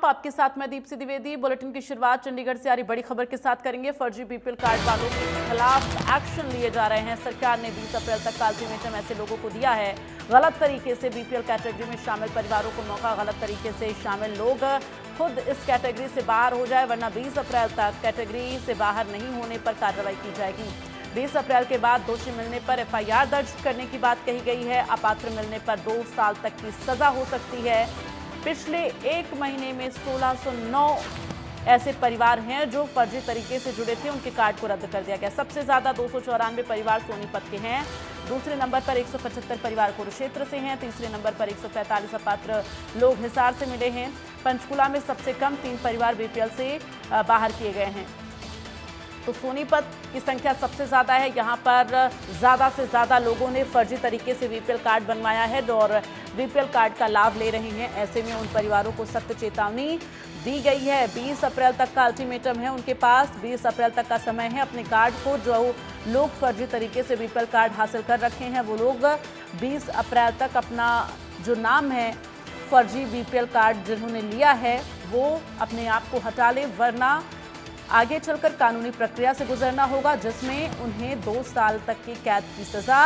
आपके साथ मैं दीप्ति द्विवेदी। बुलेटिन की शुरुआत चंडीगढ़ से आ रही बड़ी खबर के साथ करेंगे। फर्जी बीपीएल कार्ड वालों के खिलाफ एक्शन लिए जा रहे हैं। सरकार ने 20 अप्रैल तक का अल्टीमेटम ऐसे लोगों को दिया है। गलत तरीके से बीपीएल कैटेगरी में शामिल परिवारों को मौका, गलत तरीके से शामिल लोग खुद इस कैटेगरी से बाहर हो जाए, वरना 20 अप्रैल तक कैटेगरी से बाहर नहीं होने पर कार्रवाई की जाएगी। 20 अप्रैल के बाद दोषी मिलने पर एफआईआर दर्ज करने की बात कही गई है। अपात्र मिलने पर 2 साल तक की सजा हो सकती है। पिछले 1 महीने में 1609 ऐसे परिवार हैं जो फर्जी तरीके से जुड़े थे, उनके कार्ड को रद्द कर दिया गया। सबसे ज्यादा 294 परिवार सोनीपत के हैं। दूसरे नंबर पर 175 परिवार कुरुक्षेत्र से हैं। तीसरे नंबर पर 145 अपात्र लोग हिसार से मिले हैं। पंचकुला में सबसे कम 3 परिवार बीपीएल से बाहर किए गए हैं। तो सोनीपत की संख्या सबसे ज्यादा है। यहाँ पर ज्यादा से ज्यादा लोगों ने फर्जी तरीके से बीपीएल कार्ड बनवाया है और बीपीएल कार्ड का लाभ ले रहे हैं। ऐसे में उन परिवारों को सख्त चेतावनी दी गई है। 20 अप्रैल तक का अल्टीमेटम है उनके पास। 20 अप्रैल तक का समय है। अपने कार्ड को जो लोग फर्जी तरीके से बीपीएल कार्ड हासिल कर रखे हैं, वो लोग 20 अप्रैल तक अपना जो नाम है फर्जी बीपीएल कार्ड जिन्होंने लिया है वो अपने आप को हटा ले, वरना आगे चलकर कानूनी प्रक्रिया से गुजरना होगा, जिसमें उन्हें 2 साल तक की कैद की सजा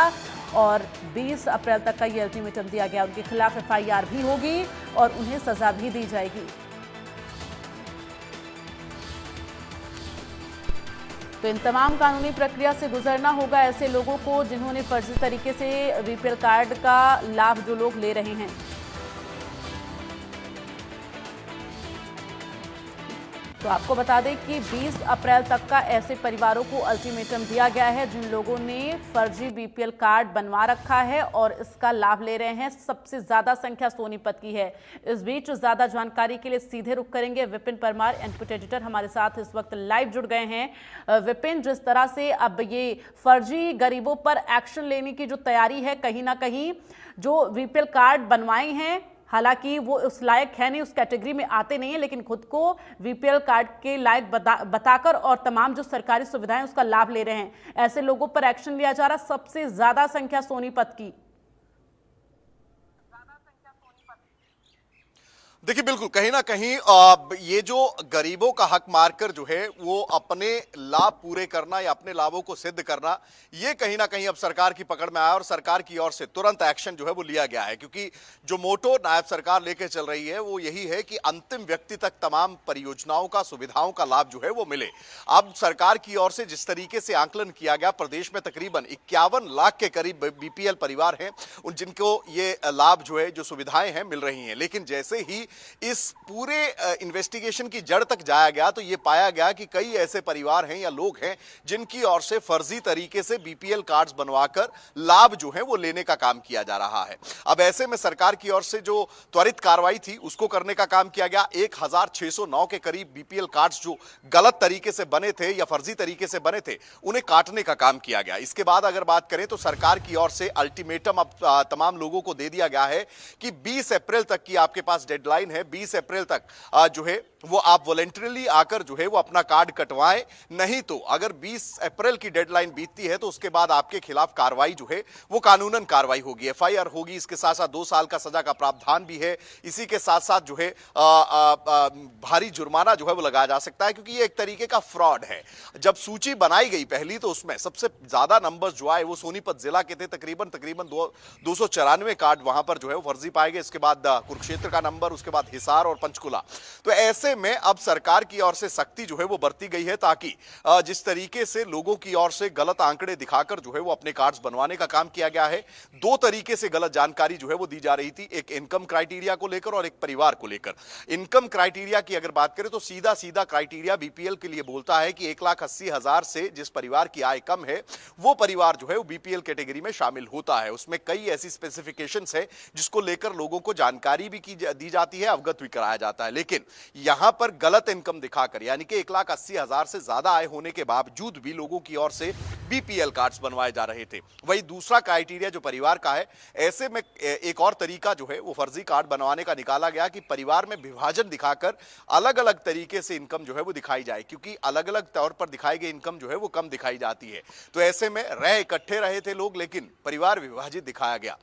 और 20 अप्रैल तक का ये अल्टीमेटम दिया गया। उनके खिलाफ एफआईआर भी होगी और उन्हें सजा भी दी जाएगी। तो इन तमाम कानूनी प्रक्रिया से गुजरना होगा ऐसे लोगों को जिन्होंने फर्जी तरीके से बीपीएल कार्ड का लाभ जो लोग ले रहे हैं। तो आपको बता दें कि 20 अप्रैल तक का ऐसे परिवारों को अल्टीमेटम दिया गया है जिन लोगों ने फर्जी बीपीएल कार्ड बनवा रखा है और इसका लाभ ले रहे हैं। सबसे ज्यादा संख्या सोनीपत की है। इस बीच ज्यादा जानकारी के लिए सीधे रुख करेंगे विपिन परमार, इनपुट एडिटर हमारे साथ इस वक्त लाइव जुड़ गए हैं। विपिन, जिस तरह से अब ये फर्जी गरीबों पर एक्शन लेने की जो तैयारी है, कहीं ना कहीं जो बीपीएल कार्ड बनवाए हैं, हालांकि वो उस लायक है नहीं, उस कैटेगरी में आते नहीं है, लेकिन खुद को बीपीएल कार्ड के लायक बताकर और तमाम जो सरकारी सुविधाएं उसका लाभ ले रहे हैं, ऐसे लोगों पर एक्शन लिया जा रहा। सबसे ज्यादा संख्या सोनीपत की। देखिए, बिल्कुल कहीं ना कहीं ये जो गरीबों का हक मारकर जो है वो अपने लाभ पूरे करना या अपने लाभों को सिद्ध करना, ये कहीं ना कहीं अब सरकार की पकड़ में आया और सरकार की ओर से तुरंत एक्शन जो है वो लिया गया है। क्योंकि जो मोटो नायब सरकार लेके चल रही है वो यही है कि अंतिम व्यक्ति तक तमाम परियोजनाओं का, सुविधाओं का लाभ जो है वो मिले। अब सरकार की ओर से जिस तरीके से आंकलन किया गया, प्रदेश में तकरीबन 51 लाख के करीब बीपीएल परिवार हैं उन जिनको ये लाभ जो है, जो सुविधाएं हैं, मिल रही हैं। लेकिन जैसे ही इस पूरे इन्वेस्टिगेशन की जड़ तक जाया गया तो यह पाया गया कि कई ऐसे परिवार हैं या लोग हैं जिनकी ओर से फर्जी तरीके से बीपीएल कार्ड्स बनवाकर लाभ जो है वो लेने का काम किया जा रहा है। अब ऐसे में सरकार की ओर से जो त्वरित कार्रवाई थी उसको करने का काम किया गया। 1609 के करीब बीपीएल कार्ड्स जो गलत तरीके से बने थे या फर्जी तरीके से बने थे उन्हें काटने का काम किया गया। इसके बाद अगर बात करें तो सरकार की ओर से अल्टीमेटम अब तमाम लोगों को दे दिया गया है कि 20 अप्रैल तक की आपके पास डेडलाइन है। 20 अप्रैल तक जो है वो आप वॉलंटरीली आकर जो है वो अपना कार्ड कटवाएं। नहीं तो अगर 20 अप्रैल की डेडलाइन बीतती है तो उसके बाद आपके खिलाफ कार्रवाई जो है वो कानूनन कार्रवाई होगी, एफआईआर होगी। इसके साथ साथ 2 साल का सजा का प्रावधान भी है। इसी के साथ साथ जो है भारी जुर्माना जो है वो लगाया जा सकता है, क्योंकि ये एक तरीके का फ्रॉड है। जब सूची बनाई गई पहली तो उसमें सबसे ज्यादा नंबर जो आए वो सोनीपत जिला के थे। तकरीबन 294 कार्ड वहां पर जो है वो फर्जी पाए गए। इसके बाद कुरुक्षेत्र का नंबर, उसके बाद हिसार और पंचकुला। तो ऐसे में अब सरकार की ओर से सख्ती जो है वो बरती गई है ताकि जिस तरीके से लोगों की ओर से गलत आंकड़े दिखाकर जो है वो अपने कार्ड्स बनवाने का काम किया गया है। 2 तरीके से गलत जानकारी जो है वो दी जा रही थी, एक इनकम क्राइटेरिया को लेकर और एक परिवार को लेकर। इनकम क्राइटेरिया की अगर बात करें तो सीधा सीधा क्राइटेरिया बीपीएल के लिए बोलता है कि 1,80,000 से जिस परिवार की आय कम है वो परिवार जो है वो बीपीएल कैटेगरी में शामिल होता है। उसमें कई ऐसी स्पेसिफिकेशंस है जिसको लेकर लोगों को जानकारी भी दी जाती है, अवगत भी कराया जाता है। लेकिन यहां पर गलत इनकम दिखाकर, यानी कि 1,80,000 से ज्यादा आय होने के बावजूद भी लोगों की ओर से बीपीएल कार्ड्स बनवाए जा रहे थे। वही दूसरा क्राइटेरिया जो परिवार का है, ऐसे में एक और तरीका जो है वो फर्जी कार्ड बनवाने का निकाला गया कि परिवार में विभाजन दिखाकर अलग अलग तरीके से इनकम जो है वो दिखाई जाए, क्योंकि अलग अलग तौर पर दिखाई गई इनकम जो है वो कम दिखाई जाती है। तो ऐसे में इकट्ठे रहे थे लोग लेकिन परिवार विभाजित दिखाया गया।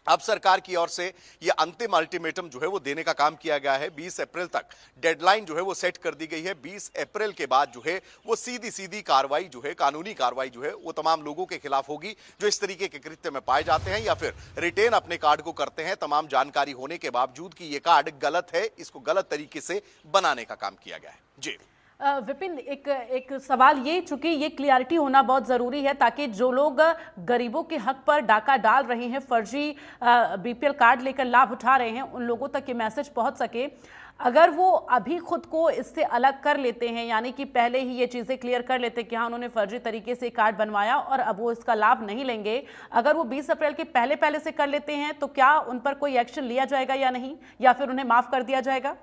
अब सरकार की ओर से ये अंतिम अल्टीमेटम जो है वो देने का काम किया गया है। 20 अप्रैल तक डेडलाइन जो है वो सेट कर दी गई है। 20 अप्रैल के बाद जो है वो सीधी सीधी कार्रवाई जो है, कानूनी कार्रवाई जो है वो तमाम लोगों के खिलाफ होगी जो इस तरीके के कृत्य में पाए जाते हैं या फिर रिटेन अपने कार्ड को करते हैं तमाम जानकारी होने के बावजूद कि ये कार्ड गलत है, इसको गलत तरीके से बनाने का काम किया गया है। जी विपिन, एक सवाल ये, चूंकि ये क्लियरिटी होना बहुत ज़रूरी है ताकि जो लोग गरीबों के हक पर डाका डाल रहे हैं, फर्जी बीपीएल कार्ड लेकर लाभ उठा रहे हैं, उन लोगों तक ये मैसेज पहुंच सके। अगर वो अभी खुद को इससे अलग कर लेते हैं, यानी कि पहले ही ये चीज़ें क्लियर कर लेते हैं कि हाँ उन्होंने फर्जी तरीके से कार्ड बनवाया और अब वो इसका लाभ नहीं लेंगे, अगर वो 20 अप्रैल के पहले से कर लेते हैं तो क्या उन पर कोई एक्शन लिया जाएगा या नहीं, या फिर उन्हें माफ़ कर दिया जाएगा?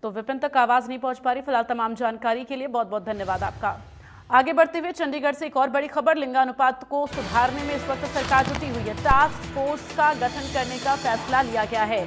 तो विपिन तक आवाज नहीं पहुंच पा रही। फिलहाल तमाम जानकारी के लिए बहुत बहुत धन्यवाद आपका। आगे बढ़ते हुए चंडीगढ़ से एक और बड़ी खबर, लिंगानुपात को सुधारने में इस वक्त सरकार जुटी हुई है। टास्क फोर्स का गठन करने का फैसला लिया गया है।